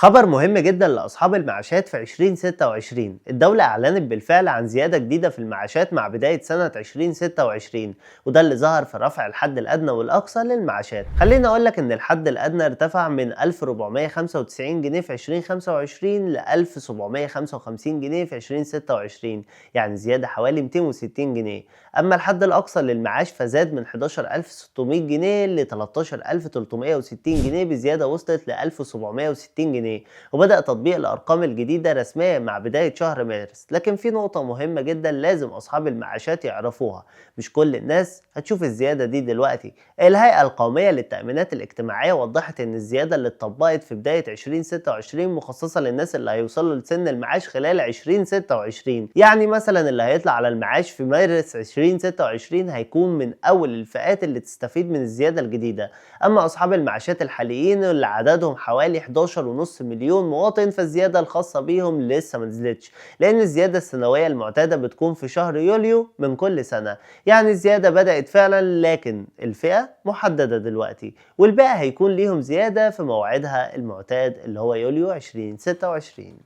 خبر مهم جدا لأصحاب المعاشات في 2026. الدولة أعلنت بالفعل عن زيادة جديدة في المعاشات مع بداية سنة 2026، وده اللي ظهر في رفع الحد الأدنى والأقصى للمعاشات. خليني أقولك إن الحد الأدنى ارتفع من 1495 جنيه في 2025 ل 1755 جنيه في 2026، يعني زيادة حوالي 260 جنيه. أما الحد الأقصى للمعاش فزاد من 11600 جنيه ل 13360 جنيه، بزيادة وصلت ل 1760 جنيه. وبدأ تطبيق الأرقام الجديدة رسميا مع بداية شهر مارس. لكن في نقطة مهمة جدا لازم أصحاب المعاشات يعرفوها: مش كل الناس هتشوف الزيادة دي دلوقتي. الهيئة القومية للتأمينات الاجتماعية وضحت إن الزيادة اللي اتطبقت في بداية 2026 مخصصة للناس اللي هيوصلوا لسن المعاش خلال 2026. يعني مثلا اللي هيطلع على المعاش في مارس 2026 هيكون من أول الفئات اللي تستفيد من الزيادة الجديدة. أما أصحاب المعاشات الحاليين اللي عددهم حوالي 11.5 مليون مواطن فالزيادة الخاصة بيهم لسه ما نزلتش، لأن الزيادة السنوية المعتادة بتكون في شهر يوليو من كل سنة. يعني الزيادة بدأت فعلا، لكن الفئة محددة دلوقتي، والباقي هيكون ليهم زيادة في موعدها المعتاد اللي هو يوليو 2026.